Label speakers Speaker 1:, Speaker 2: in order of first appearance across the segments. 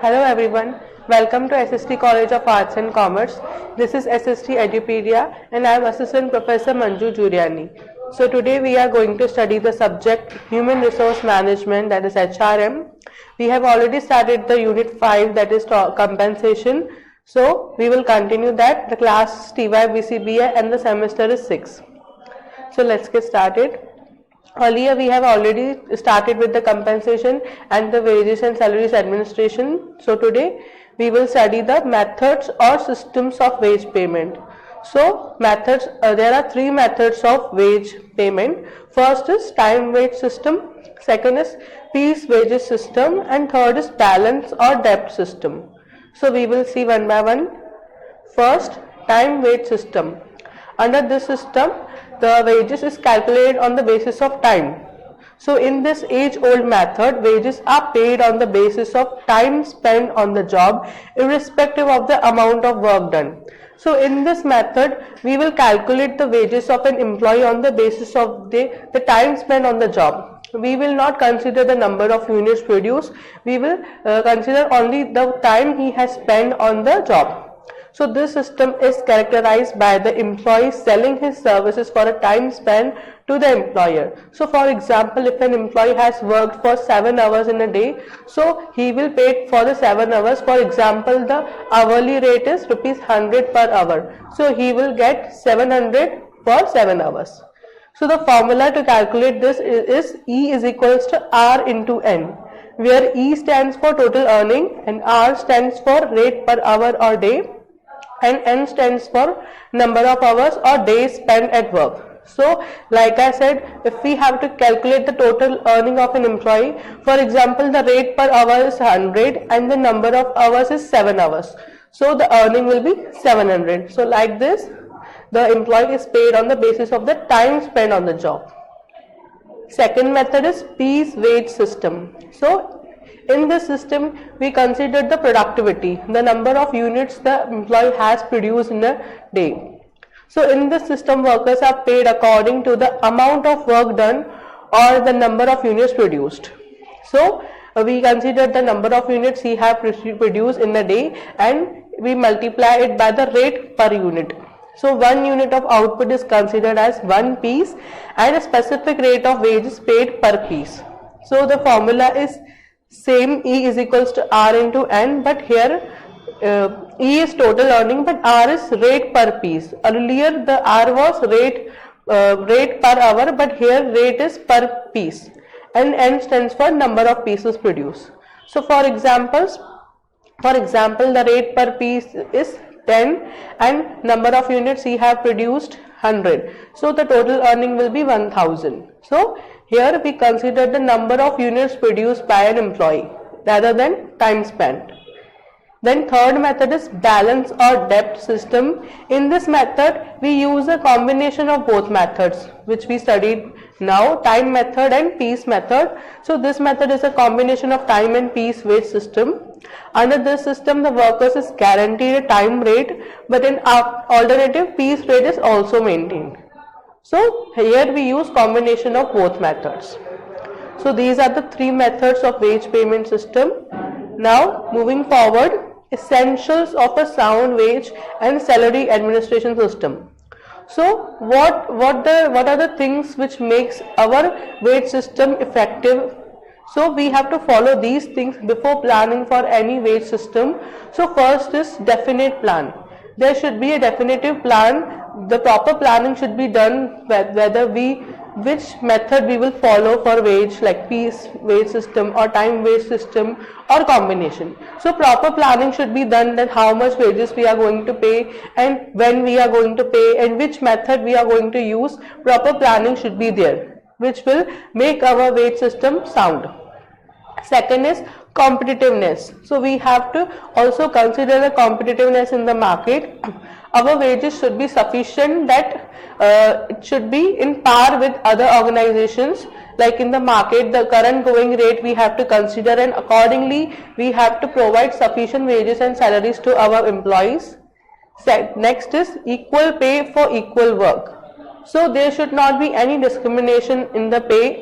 Speaker 1: Hello everyone, welcome to SST College of Arts and Commerce. This is SST Edupedia and I am Assistant Professor Manju Juriani. So today we are going to study the subject Human Resource Management, that is HRM. We have already started the Unit 5, that is compensation. So we will continue that. The class is TYBCBA and the semester is 6. So let's get started. Earlier we have already started with the compensation and the wages and salaries administration. So today we will study the methods or systems of wage payment. So methods, there are three methods of wage payment. First is time wage system, second is piece wages system, and third is balance or debt system. So we will see one by one. First, time wage system. Under this system, the wages is calculated on the basis of time. So in this age-old method, wages are paid on the basis of time spent on the job, irrespective of the amount of work done. So in this method, we will calculate the wages of an employee on the basis of the time spent on the job. We will not consider the number of units produced. We will consider only the time he has spent on the job. So this system is characterized by the employee selling his services for a time span to the employer. So for example, if an employee has worked for 7 hours in a day, so he will pay for the 7 hours. For example, the hourly rate is ₹100 per hour. So he will get 700 for 7 hours. So the formula to calculate this is E is equals to R into N, where E stands for total earning and R stands for rate per hour or day, and N stands for number of hours or days spent at work. So like I said, if we have to calculate the total earning of an employee, for example, the rate per hour is 100 and the number of hours is 7 hours. So the earning will be 700. So like this, the employee is paid on the basis of the time spent on the job. Second method is piece wage system. So in this system, we consider the productivity, the number of units the employee has produced in a day. So in this system, workers are paid according to the amount of work done or the number of units produced. So we consider the number of units he has produced in a day and we multiply it by the rate per unit. So 1 unit of output is considered as 1 piece and a specific rate of wage is paid per piece. So the formula is same, E is equals to R into N, but here E is total earning but R is rate per piece. Earlier the R was rate per hour, but here rate is per piece, and N stands for number of pieces produced. So for example, the rate per piece is 10 and number of units he have produced 100. So the total earning will be 1000. So here we consider the number of units produced by an employee rather than time spent. Then third method is balance or debt system. In this method, we use a combination of both methods which we studied now, time method and piece method. So this method is a combination of time and piece wage system. Under this system, the workers is guaranteed a time rate, but an alternative piece rate is also maintained. So here we use combination of both methods. So these are the three methods of wage payment system. Now moving forward, essentials of a sound wage and salary administration system. So what are the things which makes our wage system effective? So we have to follow these things before planning for any wage system. So first is definite plan. There should be a definitive plan. The proper planning should be done whether which method we will follow for wage, like piece wage system or time wage system or combination. So proper planning should be done, that how much wages we are going to pay and when we are going to pay and which method we are going to use. Proper planning should be there, which will make our wage system sound. Second is competitiveness. So we have to also consider the competitiveness in the market. Our wages should be sufficient that it should be in par with other organizations. Like in the market, the current going rate we have to consider, and accordingly we have to provide sufficient wages and salaries to our employees. Next is equal pay for equal work. So there should not be any discrimination in the pay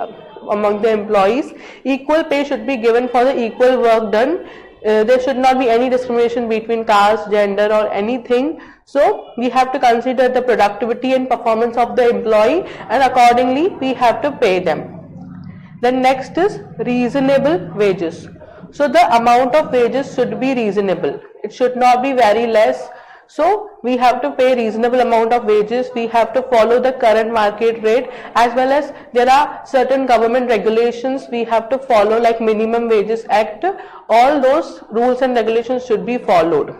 Speaker 1: among the employees. Equal pay should be given for the equal work done. there should not be any discrimination between caste, gender or anything. So we have to consider the productivity and performance of the employee, and accordingly we have to pay them. Then next is reasonable wages. So the amount of wages should be reasonable. It should not be very less. So we have to pay reasonable amount of wages. We have to follow the current market rate, as well as there are certain government regulations we have to follow, like Minimum Wages Act. All those rules and regulations should be followed.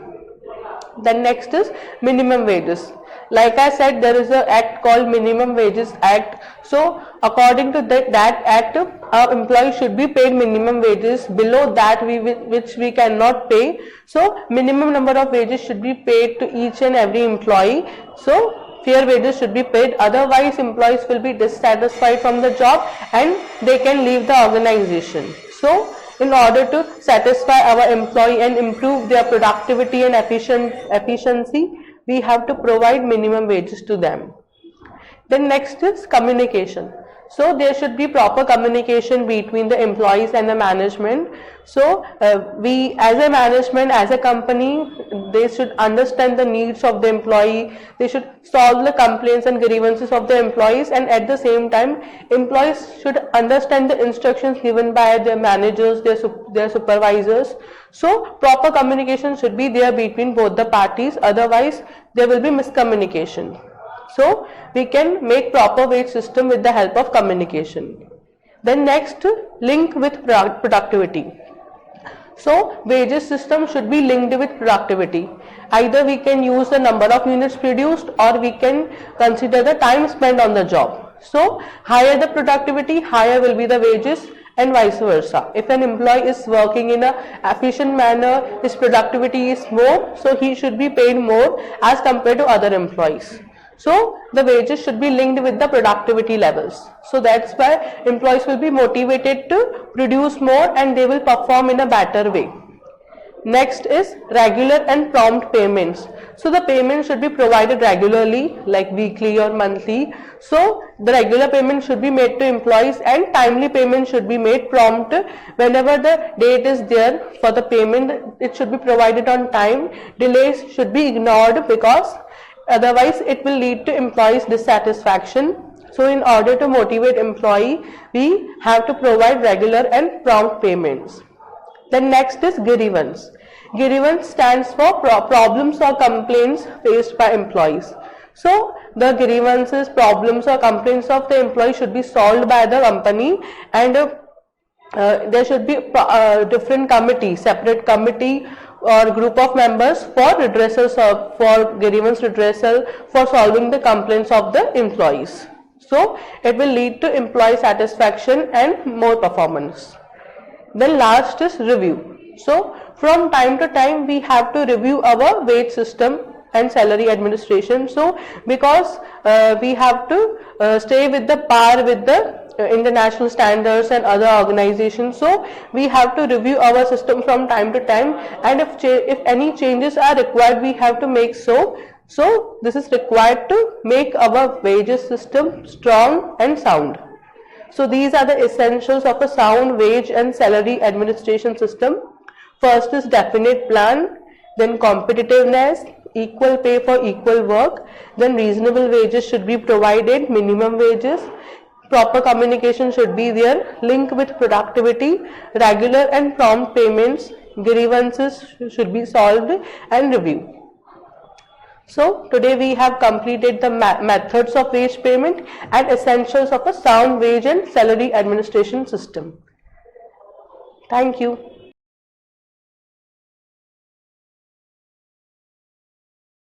Speaker 1: Then next is minimum wages. Like I said, there is an act called Minimum Wages Act. So according to that act, our employee should be paid minimum wages. Below that which we cannot pay. So minimum number of wages should be paid to each and every employee. So fair wages should be paid. Otherwise employees will be dissatisfied from the job and they can leave the organization. So in order to satisfy our employee and improve their productivity and efficiency, we have to provide minimum wages to them. Then next is communication. So there should be proper communication between the employees and the management. So we as a management, as a company, they should understand the needs of the employee. They should solve the complaints and grievances of the employees, and at the same time employees should understand the instructions given by their managers, their supervisors. So proper communication should be there between both the parties, otherwise there will be miscommunication. So we can make proper wage system with the help of communication. Then next, link with productivity. So wages system should be linked with productivity. Either we can use the number of units produced, or we can consider the time spent on the job. So higher the productivity, higher will be the wages, and vice versa. If an employee is working in an efficient manner, his productivity is more, so he should be paid more as compared to other employees. So the wages should be linked with the productivity levels. So that's why employees will be motivated to produce more and they will perform in a better way. Next is regular and prompt payments. So the payment should be provided regularly, like weekly or monthly. So the regular payment should be made to employees, and timely payment should be made prompt. Whenever the date is there for the payment, it should be provided on time. Delays should be ignored, because otherwise it will lead to employees' dissatisfaction. So in order to motivate employee, we have to provide regular and prompt payments. Then next is grievance. Grievance stands for problems or complaints faced by employees. So the grievances, problems or complaints of the employee should be solved by the company, and there should be different committee, separate committee or group of members for redressals, for grievance redressal, for solving the complaints of the employees. So it will lead to employee satisfaction and more performance. Then last is review. So from time to time we have to review our wage system and salary administration. So because we have to stay with the par with the international standards and other organizations, so we have to review our system from time to time, and if any changes are required, we have to make so this is required to make our wages system strong and sound. So these are the essentials of a sound wage and salary administration system. First is definite plan, then competitiveness, equal pay for equal work, then reasonable wages should be provided, minimum wages, proper communication should be there, link with productivity, regular and prompt payments, grievances should be solved, and review. So today we have completed the methods of wage payment and essentials of a sound wage and salary administration system. Thank you.